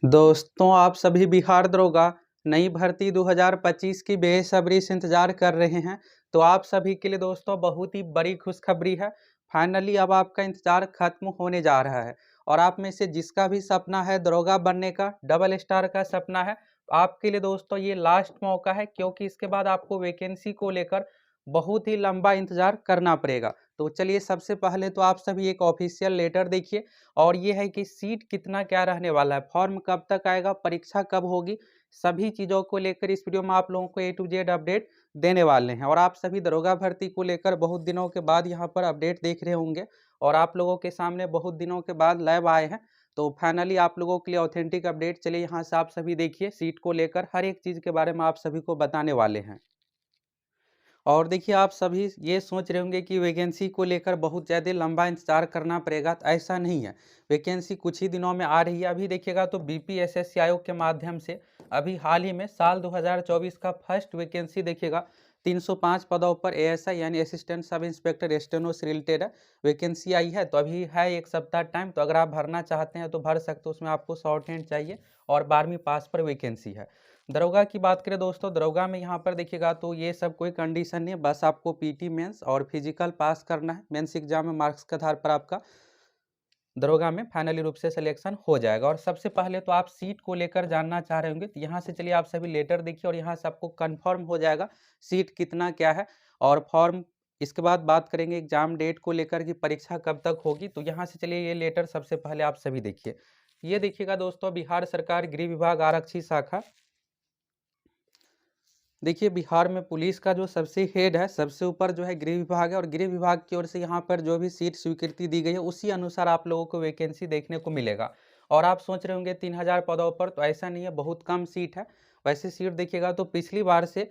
दोस्तों, आप सभी बिहार दरोगा नई भर्ती 2025 की बेसब्री से इंतजार कर रहे हैं। तो आप सभी के लिए दोस्तों बहुत ही बड़ी खुशखबरी है। फाइनली अब आपका इंतजार खत्म होने जा रहा है और आप में से जिसका भी सपना है दरोगा बनने का, डबल स्टार का सपना है, आपके लिए दोस्तों ये लास्ट मौका है, क्योंकि इसके बाद आपको वैकेंसी को लेकर बहुत ही लंबा इंतजार करना पड़ेगा। तो चलिए, सबसे पहले तो आप सभी एक ऑफिशियल लेटर देखिए और ये है कि सीट कितना क्या रहने वाला है, फॉर्म कब तक आएगा, परीक्षा कब होगी, सभी चीज़ों को लेकर इस वीडियो में आप लोगों को A to Z अपडेट देने वाले हैं। और आप सभी दरोगा भर्ती को लेकर बहुत दिनों के बाद यहाँ पर अपडेट देख रहे होंगे और आप लोगों के सामने बहुत दिनों के बाद लाइव आए हैं। तो फाइनली आप लोगों के लिए ऑथेंटिक अपडेट, चलिए यहाँ से आप सभी देखिए, सीट को लेकर हर एक चीज़ के बारे में आप सभी को बताने वाले हैं। और देखिए, आप सभी ये सोच रहे होंगे कि वैकेंसी को लेकर बहुत ज़्यादा लंबा इंतजार करना पड़ेगा, तो ऐसा नहीं है। वैकेंसी कुछ ही दिनों में आ रही है। अभी देखिएगा तो बीपीएसएससी आयोग के माध्यम से अभी हाल ही में साल 2024 का फर्स्ट वैकेंसी देखिएगा 305 पदों पर एएसआई यानी असिस्टेंट सब इंस्पेक्टर स्टेनो से रिलेटेड है, वैकेंसी आई है। तो अभी है एक सप्ताह टाइम, तो अगर आप भरना चाहते हैं तो भर सकते हो। उसमें आपको शॉर्ट हैंड चाहिए और 12वीं पास पर वैकेंसी है। दरोगा की बात करें दोस्तों, दरोगा में यहाँ पर देखिएगा तो ये सब कोई कंडीशन नहीं है, बस आपको पीटी मेंस और फिजिकल पास करना है। मेंस एग्जाम में मार्क्स के आधार पर आपका दरोगा में फाइनली रूप से सिलेक्शन हो जाएगा। और सबसे पहले तो आप सीट को लेकर जानना चाह रहे होंगे, तो यहाँ से चलिए आप सभी लेटर देखिए और यहाँ से आपको कन्फर्म हो जाएगा सीट कितना क्या है और फॉर्म। इसके बाद बात करेंगे एग्जाम डेट को लेकर कि परीक्षा कब तक होगी। तो यहाँ से चलिए ये लेटर सबसे पहले आप सभी देखिए। ये देखिएगा दोस्तों, बिहार सरकार गृह विभाग आरक्षी शाखा। देखिए, बिहार में पुलिस का जो सबसे हेड है, सबसे ऊपर जो है गृह विभाग है और गृह विभाग की ओर से यहाँ पर जो भी सीट स्वीकृति दी गई है उसी अनुसार आप लोगों को वैकेंसी देखने को मिलेगा। और आप सोच रहे होंगे 3000 पदों पर, तो ऐसा नहीं है, बहुत कम सीट है। वैसे सीट देखिएगा तो पिछली बार से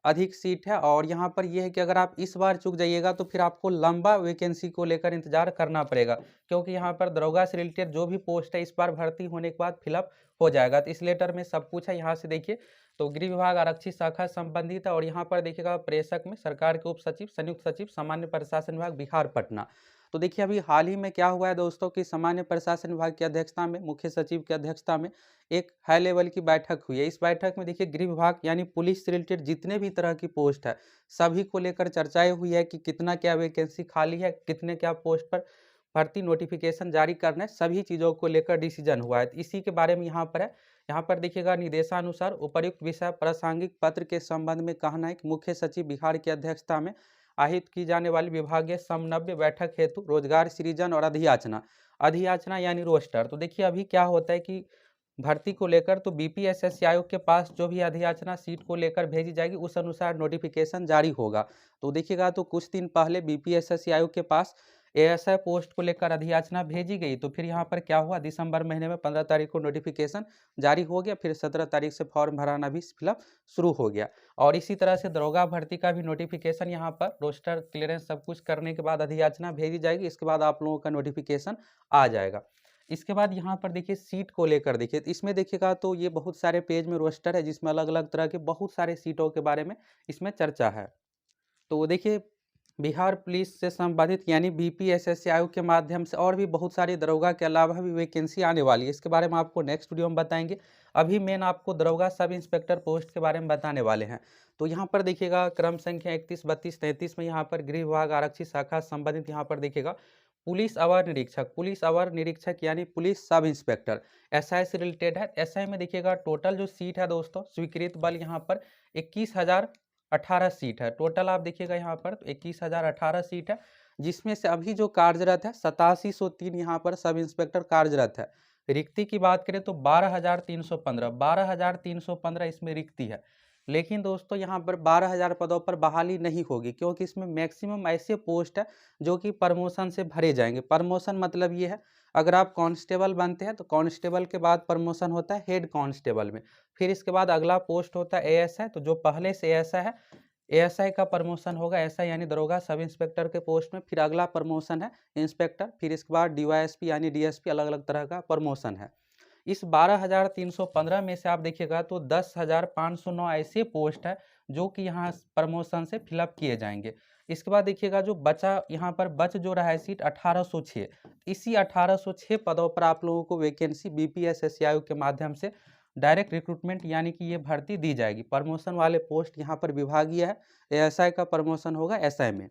अधिक सीट है। और यहाँ पर यह है कि अगर आप इस बार चूक जाइएगा तो फिर आपको लंबा वैकेंसी को लेकर इंतजार करना पड़ेगा, क्योंकि यहाँ पर दरोगा से रिलेटेड जो भी पोस्ट है इस बार भर्ती होने के बाद फिलअप हो जाएगा। तो इस लेटर में सब कुछ है, यहाँ से देखिए। तो गृह विभाग आरक्षी शाखा संबंधित है और यहाँ पर देखिएगा प्रेषक में सरकार के उप सचिव, संयुक्त सचिव, सामान्य प्रशासन विभाग, बिहार, पटना। तो देखिए, अभी हाल ही में क्या हुआ है दोस्तों कि सामान्य प्रशासन विभाग की अध्यक्षता में, मुख्य सचिव की अध्यक्षता में एक हाई लेवल की बैठक हुई है। इस बैठक में देखिए गृह विभाग यानी पुलिस से रिलेटेड जितने भी तरह की पोस्ट है सभी को लेकर चर्चाएं हुई है कि कितना क्या वैकेंसी खाली है, कितने क्या पोस्ट पर भर्ती नोटिफिकेशन जारी करना है, सभी चीज़ों को लेकर डिसीजन हुआ है। तो इसी के बारे में यहाँ पर है। यहाँ पर देखिएगा, निर्देशानुसार उपर्युक्त विषय प्रासंगिक पत्र के संबंध में कहना है कि मुख्य सचिव बिहार की अध्यक्षता में आहित की जाने वाली विभागीय समन्वय बैठक हेतु रोजगार सृजन और अधियाचना, अधियाचना यानी रोस्टर। तो देखिए, अभी क्या होता है कि भर्ती को लेकर तो बीपीएसएससी आयोग के पास जो भी अधियाचना सीट को लेकर भेजी जाएगी उस अनुसार नोटिफिकेशन जारी होगा। तो देखिएगा तो कुछ दिन पहले बीपीएसएससी आयोग के पास एएसआई पोस्ट को लेकर अधियाचना भेजी गई। तो फिर यहाँ पर क्या हुआ, दिसंबर महीने में 15 तारीख को नोटिफिकेशन जारी हो गया, फिर 17 तारीख से फॉर्म भराना भी फिलअप शुरू हो गया। और इसी तरह से दरोगा भर्ती का भी नोटिफिकेशन यहाँ पर रोस्टर क्लियरेंस सब कुछ करने के बाद अधियाचना भेजी जाएगी, इसके बाद आप लोगों का नोटिफिकेशन आ जाएगा। इसके बाद यहाँ पर देखिए सीट को लेकर देखिए, तो इसमें देखिएगा तो ये बहुत सारे पेज में रोस्टर है जिसमें अलग अलग तरह के बहुत सारे सीटों के बारे में इसमें चर्चा है। तो वो देखिए, बिहार पुलिस से संबंधित यानी बीपीएसएससी आयोग के माध्यम से और भी बहुत सारी दरोगा के अलावा भी वैकेंसी आने वाली है। इसके बारे में आपको नेक्स्ट वीडियो में बताएंगे। अभी मेन आपको दरोगा सब इंस्पेक्टर पोस्ट के बारे में बताने वाले हैं। तो यहाँ पर देखिएगा क्रम संख्या 31, 32, 33 में यहाँ पर गृह विभाग आरक्षी शाखा संबंधित यहाँ पर देखिएगा पुलिस अवर निरीक्षक, पुलिस अवर निरीक्षक यानी पुलिस सब इंस्पेक्टर एसआई से रिलेटेड है। एसआई में देखिएगा टोटल जो सीट है दोस्तों, स्वीकृत बल यहाँ पर 21,018 सीट है टोटल। आप देखिएगा यहाँ पर तो 21,018 सीट है, जिसमें से अभी जो कार्यरत है 8703 यहाँ पर सब इंस्पेक्टर कार्यरत है। रिक्ति की बात करें तो 12,315 इसमें रिक्ति है। लेकिन दोस्तों यहाँ पर 12,000 पदों पर बहाली नहीं होगी, क्योंकि इसमें मैक्सिमम ऐसे पोस्ट है जो कि प्रमोशन से भरे जाएंगे। प्रमोशन मतलब ये है, अगर आप कांस्टेबल बनते हैं तो कांस्टेबल के बाद प्रमोशन होता है हेड कांस्टेबल में, फिर इसके बाद अगला पोस्ट होता है एएसआई। तो जो पहले से एएसआई है, एएसआई का प्रमोशन होगा, एएसआई यानी दरोगा सब इंस्पेक्टर के पोस्ट में, फिर अगला प्रमोशन है इंस्पेक्टर, फिर इसके बाद डीवाईएसपी यानी डीएसपी, अलग अलग तरह का प्रमोशन है। इस 12,315 में से आप देखिएगा तो 10,509 ऐसे पोस्ट है जो कि यहाँ प्रमोशन से फिलअप किए जाएंगे। इसके बाद देखिएगा जो बचा यहाँ पर बच जो रहा है सीट 1806, इसी 1806 पदों पर आप लोगों को वैकेंसी बीपीएसएससी आयोग के माध्यम से डायरेक्ट रिक्रूटमेंट यानी कि ये भर्ती दी जाएगी। प्रमोशन वाले पोस्ट यहाँ पर विभागीय है, एएसआई का प्रमोशन होगा एसआई में।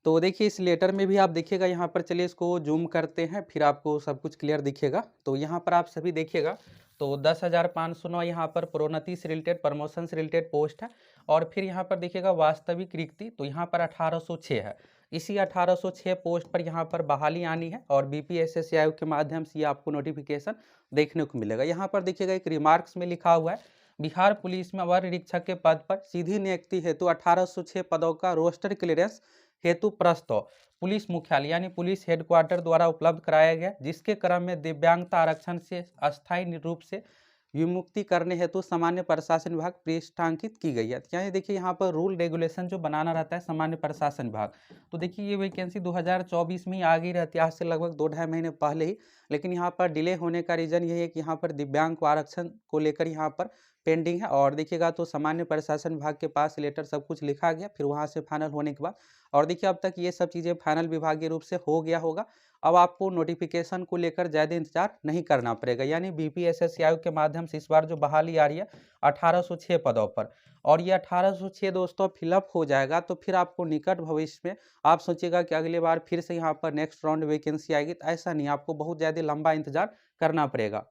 तो देखिए इस लेटर में भी आप देखिएगा यहाँ पर, चलिए इसको जूम करते हैं फिर आपको सब कुछ क्लियर दिखेगा। तो यहाँ पर आप सभी देखिएगा तो 10,509 यहाँ पर प्रोन्नति से रिलेटेड, प्रमोशन से रिलेटेड पोस्ट है। और फिर यहाँ पर देखिएगा वास्तविक रिक्ति, तो यहाँ पर 1806 है। इसी 1806 पोस्ट पर यहाँ पर बहाली आनी है और बीपीएसएससी आयोग के माध्यम से ये आपको नोटिफिकेशन देखने को मिलेगा। यहाँ पर देखिएगा एक रिमार्क्स में लिखा हुआ है, बिहार पुलिस में अवर निरीक्षक के पद पर सीधी नियुक्ति हेतु 1806 पदों का रोस्टर क्लियरेंस हेतु प्रस्ताव पुलिस मुख्यालय यानी पुलिस हेडक्वार्टर द्वारा उपलब्ध कराया गया, जिसके क्रम में दिव्यांगता आरक्षण से अस्थायी रूप से विमुक्ति करने हेतु सामान्य प्रशासन विभाग पृष्ठांकित की गई है। यानी देखिए यहाँ पर रूल रेगुलेशन जो बनाना रहता है सामान्य प्रशासन विभाग, तो देखिए ये वैकेंसी 2024 में ही आ गई रहती है, आज से लगभग 2-2.5 महीने पहले ही। लेकिन यहाँ पर डिले होने का रीजन यही है कि यहाँ पर दिव्यांग को आरक्षण को लेकर यहाँ पर पेंडिंग है। और देखिएगा तो सामान्य प्रशासन विभाग के पास लेटर सब कुछ लिखा गया, फिर वहाँ से फाइनल होने के बाद, और देखिए अब तक ये सब चीज़ें फाइनल विभागीय रूप से हो गया होगा। अब आपको नोटिफिकेशन को लेकर ज़्यादा इंतजार नहीं करना पड़ेगा। यानी बीपीएसएससी आयोग के माध्यम से इस बार जो बहाली आ रही है 1806 पदों पर, और ये 1806 दोस्तों फिलअप हो जाएगा तो फिर आपको निकट भविष्य में आप सोचिएगा कि अगले बार फिर से यहाँ पर नेक्स्ट राउंड वैकेंसी आएगी, तो ऐसा नहीं, आपको बहुत ज़्यादा लंबा इंतजार करना पड़ेगा।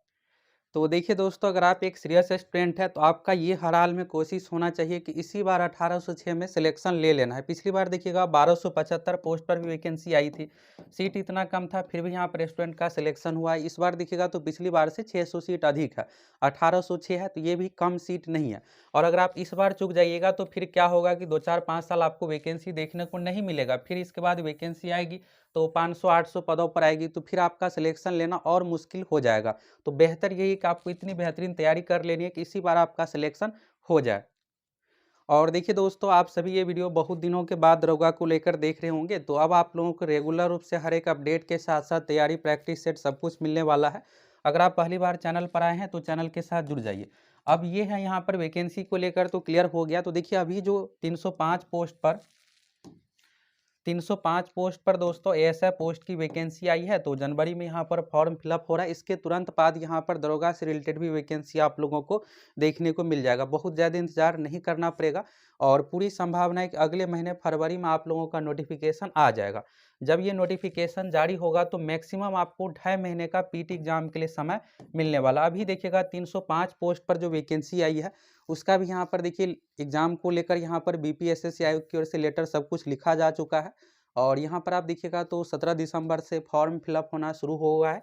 तो देखिए दोस्तों, अगर आप एक सीरियस स्टूडेंट है तो आपका ये हर हाल में कोशिश होना चाहिए कि इसी बार 1806 में सिलेक्शन ले लेना है। पिछली बार देखिएगा 1275 पोस्ट पर भी वैकेंसी आई थी, सीट इतना कम था, फिर भी यहाँ पर स्टूडेंट का सिलेक्शन हुआ है। इस बार देखिएगा तो पिछली बार से 600 सीट अधिक है, 1806 है, तो ये भी कम सीट नहीं है। और अगर आप इस बार चूक जाइएगा तो फिर क्या होगा कि 2-4-5 साल आपको वैकेंसी देखने को नहीं मिलेगा, फिर इसके बाद वैकेंसी आएगी तो 500-800 पदों पर आएगी, तो फिर आपका सिलेक्शन लेना और मुश्किल हो जाएगा। तो बेहतर यही कि आपको इतनी बेहतरीन तैयारी कर लेनी है कि इसी बार आपका सिलेक्शन हो जाए। और देखिए दोस्तों, आप सभी ये वीडियो बहुत दिनों के बाद दरोगा को लेकर देख रहे होंगे, तो अब आप लोगों को रेगुलर रूप से हर एक अपडेट के साथ साथ तैयारी, प्रैक्टिस सेट सब कुछ मिलने वाला है। अगर आप पहली बार चैनल पर आए हैं तो चैनल के साथ जुड़ जाइए। अब ये है यहाँ पर वैकेंसी को लेकर तो क्लियर हो गया। तो देखिए अभी जो 305 पोस्ट पर दोस्तों एएसआई पोस्ट की वैकेंसी आई है, तो जनवरी में यहाँ पर फॉर्म फिलअप हो रहा है। इसके तुरंत बाद यहाँ पर दरोगा से रिलेटेड भी वैकेंसी आप लोगों को देखने को मिल जाएगा, बहुत ज़्यादा इंतजार नहीं करना पड़ेगा। और पूरी संभावना है कि अगले महीने फरवरी में आप लोगों का नोटिफिकेशन आ जाएगा। जब ये नोटिफिकेशन जारी होगा तो मैक्सिमम आपको 2.5 महीने का पीटी एग्जाम के लिए समय मिलने वाला। अभी देखिएगा 305 पोस्ट पर जो वैकेंसी आई है उसका भी यहाँ पर देखिए एग्जाम को लेकर यहाँ पर बीपीएसएससी आयोग की ओर से लेटर सब कुछ लिखा जा चुका है। और यहाँ पर आप देखिएगा तो 17 दिसंबर से फॉर्म फिलअप होना शुरू हुआ है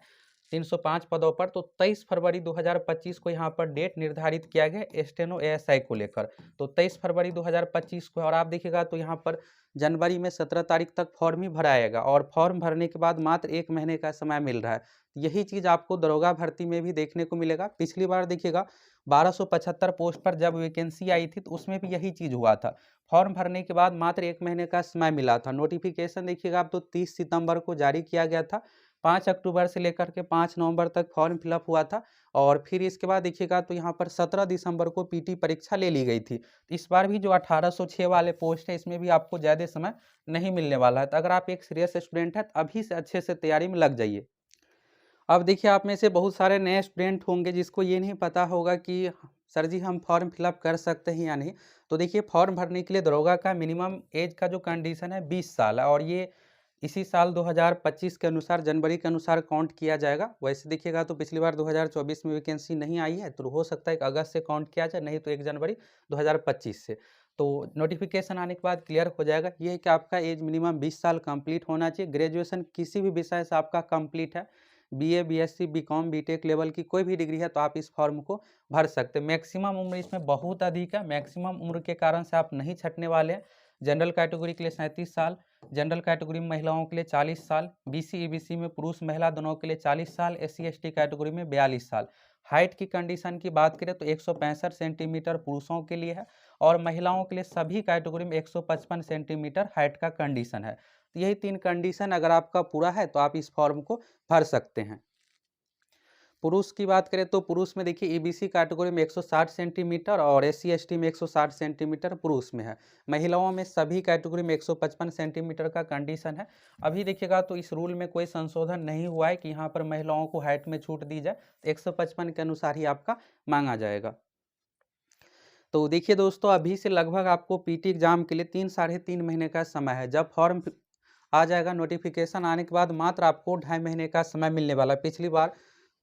305 पदों पर। तो 23 फरवरी 2025 को यहाँ पर डेट निर्धारित किया गया स्टेनो एएसआई को लेकर, तो 23 फरवरी 2025 को। और आप देखिएगा तो यहाँ पर जनवरी में 17 तारीख तक फॉर्म ही भराएगा, और फॉर्म भरने के बाद मात्र 1 महीने का समय मिल रहा है। यही चीज़ आपको दरोगा भर्ती में भी देखने को मिलेगा। पिछली बार देखिएगा 1275 पोस्ट पर जब वैकेंसी आई थी तो उसमें भी यही चीज़ हुआ था, फॉर्म भरने के बाद मात्र 1 महीने का समय मिला था। नोटिफिकेशन देखिएगा अब तो 30 सितंबर को जारी किया गया था, 5 अक्टूबर से लेकर के 5 नवंबर तक फॉर्म फिलअप हुआ था। और फिर इसके बाद देखिएगा तो यहाँ पर 17 दिसंबर को पीटी परीक्षा ले ली गई थी। इस बार भी जो 1806 वाले पोस्ट है इसमें भी आपको ज़्यादा समय नहीं मिलने वाला है। तो अगर आप एक सीरियस स्टूडेंट हैं तो अभी से अच्छे से तैयारी में लग जाइए। अब देखिए आप में से बहुत सारे नए स्टूडेंट होंगे जिसको ये नहीं पता होगा कि सर जी हम फॉर्म फिलअप कर सकते हैं या नहीं। तो देखिए फॉर्म भरने के लिए दरोगा का मिनिमम एज का जो कंडीशन है 20 साल है, और ये इसी साल 2025 के अनुसार जनवरी के अनुसार काउंट किया जाएगा। वैसे देखिएगा तो पिछली बार 2024 में वैकेंसी नहीं आई है, तो हो सकता है कि अगस्त से काउंट किया जाए, नहीं तो 1 जनवरी 2025 से। तो नोटिफिकेशन आने के बाद क्लियर हो जाएगा। ये है कि आपका एज मिनिमम 20 साल कंप्लीट होना चाहिए। ग्रेजुएशन किसी भी विषय से आपका कंप्लीट है, BA, BSc, BCom, BTech level की कोई भी डिग्री है तो आप इस फॉर्म को भर सकते हैं। मैक्सिमम उम्र इसमें बहुत अधिक है, मैक्सिमम उम्र के कारण से आप नहीं छटने वाले हैं। जनरल कैटेगरी के लिए 37 साल, जनरल कैटेगरी में महिलाओं के लिए 40 साल, बीसी ईबीसी में पुरुष महिला दोनों के लिए 40 साल, एससी एसटी कैटेगरी में 42 साल। हाइट की कंडीशन की बात करें तो 165 सेंटीमीटर पुरुषों के लिए है, और महिलाओं के लिए सभी कैटेगरी में 155 सेंटीमीटर हाइट का कंडीशन है। तो यही 3 कंडीशन अगर आपका पूरा है तो आप इस फॉर्म को भर सकते हैं। पुरुष की बात करें तो पुरुष में देखिए ईबीसी कैटेगरी में 160 सेंटीमीटर और एससी एसटी में 160 सेंटीमीटर पुरुष में है। महिलाओं में सभी कैटेगरी में 155 सेंटीमीटर का कंडीशन है। अभी देखिएगा तो इस रूल में कोई संशोधन नहीं हुआ है कि यहाँ पर महिलाओं को हाइट में छूट दी जाए, 155 के अनुसार ही आपका मांगा जाएगा। तो देखिए दोस्तों, अभी से लगभग आपको पीटी एग्जाम के लिए 3 साढ़े 3 महीने का समय है। जब फॉर्म आ जाएगा, नोटिफिकेशन आने के बाद मात्र आपको 2.5 महीने का समय मिलने वाला है। पिछली बार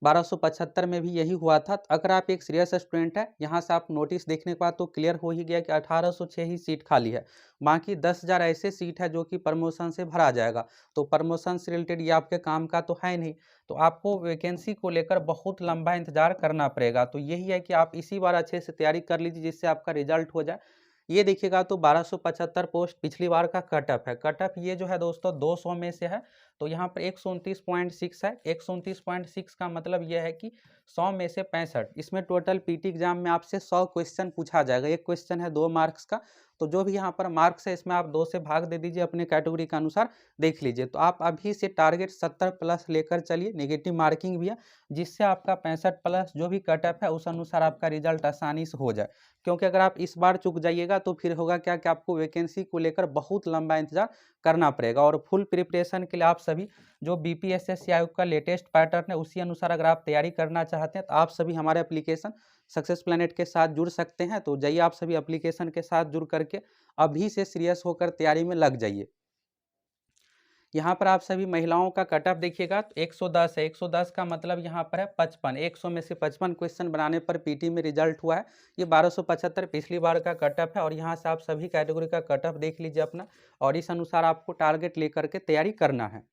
1275 में भी यही हुआ था। अगर आप एक सीरियस स्टूडेंट है, यहाँ से आप नोटिस देखने के बाद तो क्लियर हो ही गया कि 1806 ही सीट खाली है। बाकी 10,000 ऐसे सीट है जो कि प्रमोशन से भरा जाएगा। तो प्रमोशन से रिलेटेड ये आपके काम का तो है नहीं, तो आपको वैकेंसी को लेकर बहुत लंबा इंतजार करना पड़ेगा। तो यही है कि आप इसी बार अच्छे से तैयारी कर लीजिए जिससे आपका रिजल्ट हो जाए। ये देखिएगा तो 1275 पोस्ट पिछली बार का कट ऑफ है। कट ऑफ ये जो है दोस्तों 200 में से है, तो यहाँ पर 129.6 है। 129.6 का मतलब यह है कि 100 में से 65। इसमें टोटल पीटी एग्जाम में आपसे 100 क्वेश्चन पूछा जाएगा। एक क्वेश्चन है 2 मार्क्स का, तो जो भी यहाँ पर मार्क्स है इसमें आप 2 से भाग दे दीजिए, अपने कैटेगरी के अनुसार देख लीजिए। तो आप अभी से टारगेट 70 प्लस लेकर चलिए, नेगेटिव मार्किंग भी है, जिससे आपका 65 प्लस जो भी कट ऑफ है उस अनुसार आपका रिजल्ट आसानी से हो जाए। क्योंकि अगर आप इस बार चूक जाइएगा तो फिर होगा क्या कि आपको वैकेंसी को लेकर बहुत लंबा इंतजार करना पड़ेगा। और फुल प्रिपरेशन के लिए आप सभी जो बीपीएसएससी आयोग का लेटेस्ट पैटर्न है उसी अनुसार अगर आप तैयारी करना चाहते हैं तो आप सभी हमारे एप्लीकेशन सक्सेस प्लैनेट के साथ जुड़ सकते हैं। तो जाइए आप सभी एप्लीकेशन के साथ जुड़ करके अभी से सीरियस होकर तैयारी में लग जाइए। यहाँ पर आप सभी महिलाओं का कट ऑफ देखिएगा तो 110 है। 110 का मतलब यहाँ पर है 55। 100 में से 55 क्वेश्चन बनाने पर पीटी में रिजल्ट हुआ है। ये 1275 पिछली बार का कट ऑफ है और यहाँ से आप सभी कैटेगरी का कट ऑफ देख लीजिए अपना, और इस अनुसार आपको टारगेट लेकर के तैयारी करना है।